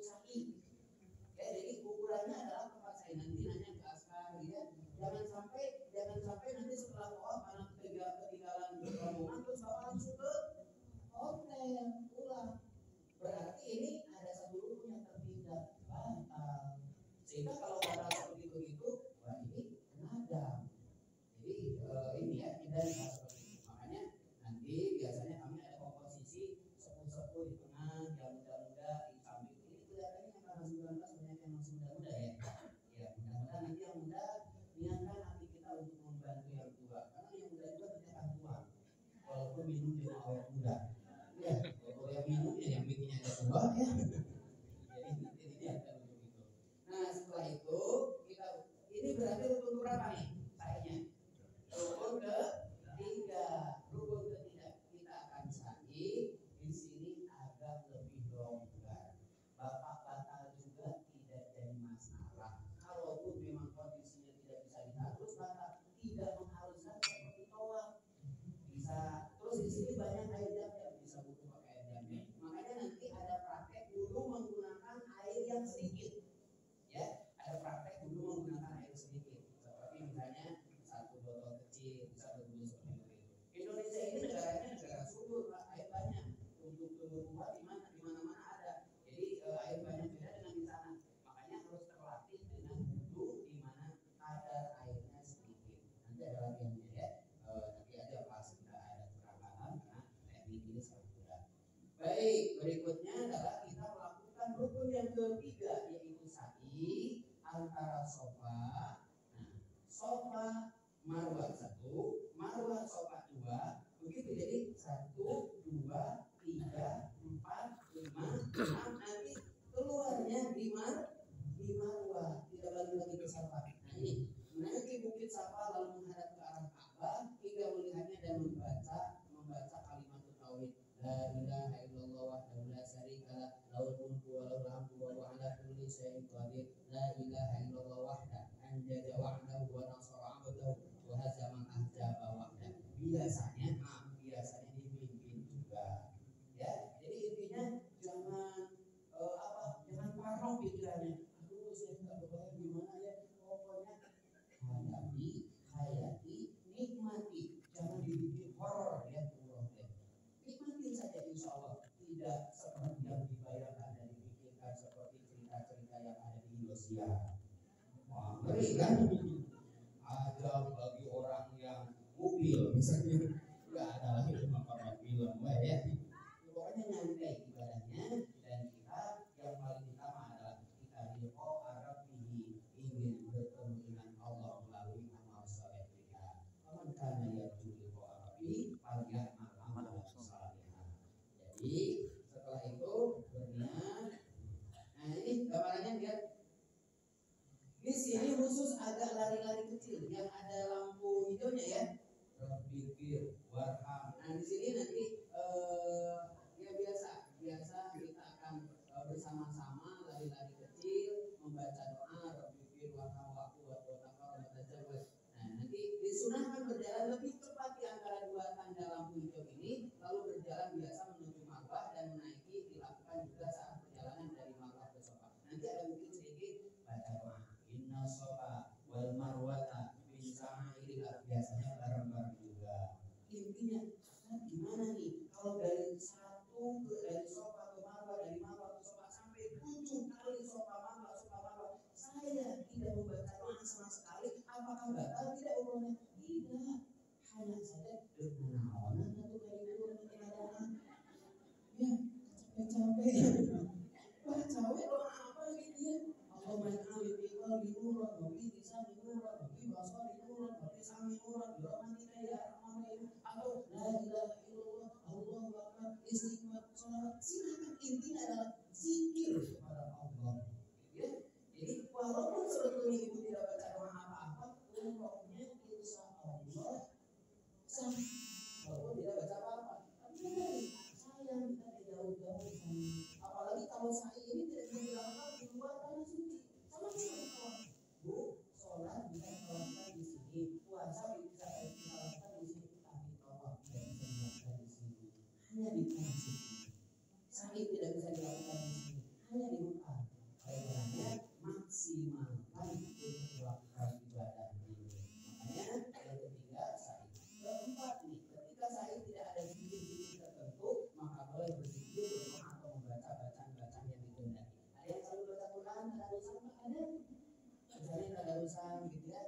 yang sedikit. Ya, ada praktek dulu menggunakan air sedikit. Seperti misalnya satu botol kecil bisa berguna seperti itu. Indonesia ini negaranya negara subur, Pak. Air banyak. Untuk tumbuh di mana-mana ada. Jadi air banyak beda dengan di sana. Makanya harus terlatih dengan wudhu di mana kadar airnya sedikit. Nanti ada latihannya ya. Nanti aja pas kita ada keberangkatan karena teknik ini sangat mudah. Baik, berikutnya adalah kita melakukan rukun yang ketiga yaitu sa'i antara sofa. Nah, sofa marwah 1, marwah sofa 2. Begitu jadi 1, 2, 3, 4, 5, 6. Nanti keluarnya di marwah, tidak lagi ke safa. Nah ini menaiki bukit safa lalu menghadap ke arah Ka'bah hingga melihatnya dan membaca kalimat tauhid. La ilaha illallah wahdahu la syarikalah lahul mulku wa lahul hamdu wa huwa ala kulli syai'in qadir. La ilaha illallah wahdahu anjaza wa'dahu wa nasara 'abdahu wa hazama ahzaba wahdahu. Biasanya dipimpin juga. Ya, jadi intinya jangan jangan parno pikirannya. Aduh, saya enggak kebayang gimana ya. Pokoknya hayati, nikmati. Jangan dibikin horor ya. Nikmatin saja insya Allah. Tidak seperti yang dibayangkan dan dipikirkan seperti cerita-cerita yang ada di Indosiar. Wah, ngeri kan? Ada bagi orang yang mobil misalnya nggak ada lagi makanan film ya. Pokoknya nyantai ibadahnya dan kita yang paling utama adalah kita liqa Rabbihi, ingin bertemu dengan Allah melalui amal saleh kita. Faman kana yarju liqa Rabbihi falyamal amalan shalihan. Jadi setelah itu berniat. Nah ini gambarannya lihat. Di sini khusus agak lari-lari kecil yang ada lampu hijaunya ya. Berpikir, warham. Nah di sini nanti ya biasa kita akan bersama-sama lari-lari kecil membaca doa berpikir warham waktu watakar. Nah nanti disunahkan berjalan lebih cepat di antara dua tanda lampu hijau ini, lalu berjalan biasa menuju Marwah dan menaiki dilakukan juga saat perjalanan dari Marwah ke Safa. Nanti ada mungkin sedikit baca doa. Inna Safa wal Marwata min sya'airillah, biasanya bareng-bareng juga. Intinya gimana nih kalau dari Safa ke Marwah, dari Marwah ke Safa sampai 7 kali Safa Marwah. Saya tidak membaca doa sama sekali, apakah batal tidak umurnya? Tidak, hanya saja bergunawan atau kali itu ya capek-capek baca doa apa gitu ya. Allahumma in'ali fi qalbi nuran wa fi lisani nuran wa fi basari nuran wa fi sam'i nuran bi rahmatika ya arhamar rahimin, atau la ilaha illallah Allahu akbar istighfar salat. Silakan, intinya adalah zikir kepada Allah ya. Jadi walaupun sebetulnya ibu tidak baca doa apa-apa, umrohnya insya Allah sah. Walaupun tidak baca apa-apa, tapi sayang kita jauh-jauh sana. Apalagi kalau saya ini tidak dilakukan di luar tanah suci. Sama sekali kawan. Bu, sholat bisa dilakukan di sini, puasa bisa kita lakukan di sini, tapi tawaf tidak bisa dilakukan di sini. Hanya di tanah suci. Sa'i tidak bisa dilakukan di sini, hanya di Mekah. Karena maksimalkan untuk melakukan ibadah ini. Makanya yang ketiga sa'i. Keempat nih, ketika sa'i tidak ada zikir-zikir tertentu, maka boleh berzikir, berdoa atau membaca bacaan-bacaan yang dikehendaki. Ada yang selalu baca Quran, tadarusan, ada. Misalnya tadarusan gitu ya.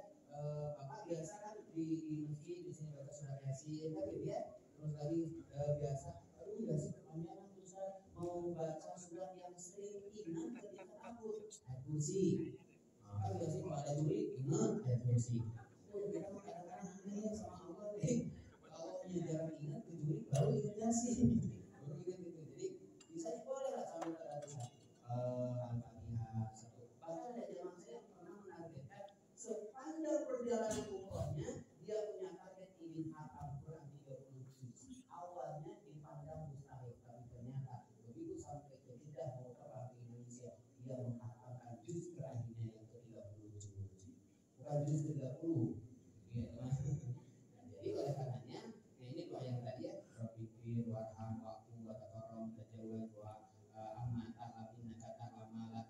Bapak biasa kan di masjid di sini baca surat Yasin kan gitu ya. Terus lagi biasa, aduh enggak sih kepanjangan Ustaz, mau baca surat yang sering ingat ketika takut, ayat kursi. Kan biasanya kalau ada juri ingat ayat kursi. Kita mau kadang-kadang aneh sama Allah deh. Kalau jarang ingat ke juri baru ingat Yasin. Baru ingat gitu. Jadi bisa boleh lah sambil tadarusan. Al-Fatihah 1. Bahkan ada jamaah saya yang pernah menargetkan sepanjang perjalanan umrohnya dia punya target ingin hafal Quran 30 juz. Awalnya dipandang mustahil, tapi ternyata begitu sampai ke Jeddah mau terbang ke Indonesia, dia menghafalkan juz terakhirnya yang ke-30 juz. Bukan juz 30. Ya, nah, jadi oleh karenanya, ini doa yang tadi ya, berpikir warham waktu wa taqarrab tajawwaz wa amma ta'ala innaka ta'ala ma la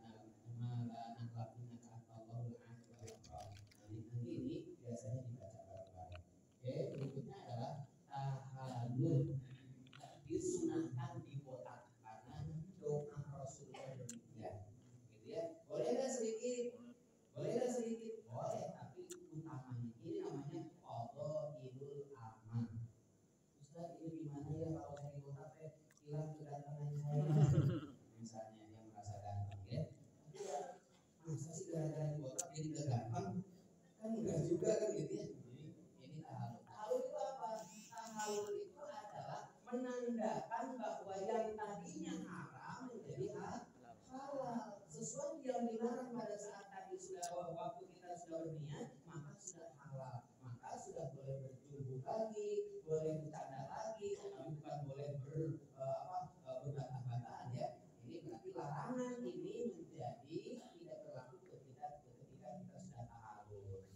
yang dilarang pada saat tadi sudah waktu kita sudah berniat, maka sudah halal, maka sudah boleh bercumbu lagi, boleh bercanda lagi, tapi bukan boleh berbantah-bantahan ya. Ini berarti larangan ini menjadi tidak berlaku ketika kita sudah tahalul.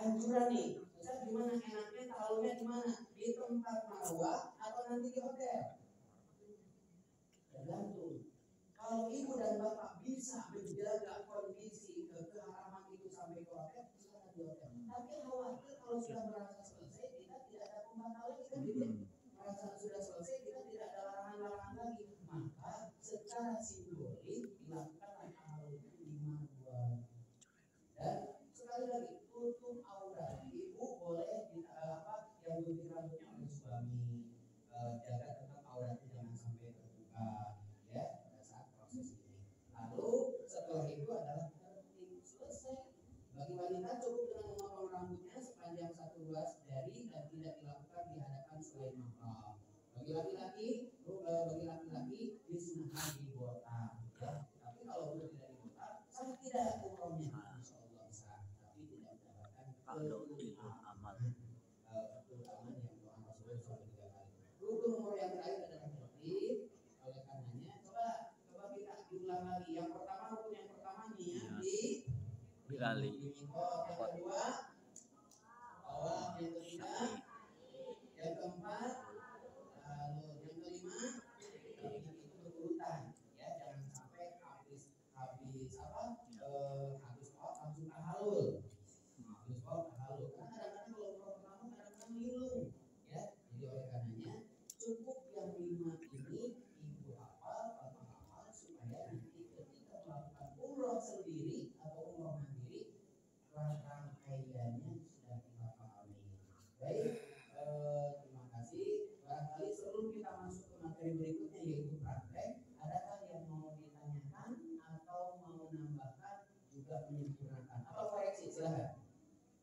Anjuran nih, Ustaz gimana enaknya tahalulnya di mana? Di tempat marwah atau nanti di hotel? Tergantung. Kalau ibu dan bapak bisa menjaga kondisi keharaman itu sampai ke hotel, silakan di hotel. Tapi khawatir kalau sudah merasa selesai, kita tidak ada pembatalan lagi kan gitu. Merasa sudah selesai, kita tidak ada larangan-larangan lagi. Maka secara simbolik dilakukan hal lima buah. Dan sekali lagi tutup aurat. Ibu boleh yang gunting rambutnya oleh suami, jaga tetap auratnya jangan sampai terbuka ya pada saat proses ini. Lalu setelah itu adalah tertib selesai. Bagi wanita cukup dengan memotong rambutnya sepanjang 1 ruas jari dan tidak dilakukan di hadapan selain mahram. Bagi laki-laki disunahkan dibotak ya. Tapi kalau sudah tidak dibotak, sah tidak umrohnya? Insyaallah sah, tapi tidak mendapatkan keutamaan yang doa Rasulullah SAW. Rukun umroh yang terakhir adalah tertib. Oleh karenanya coba kita diulang lagi. Yang pertama rukun yang pertama niat di kali. Yang kedua tawaf, yang ketiga, yang keempat, lalu yang kelima itu berurutan ya, jangan sampai habis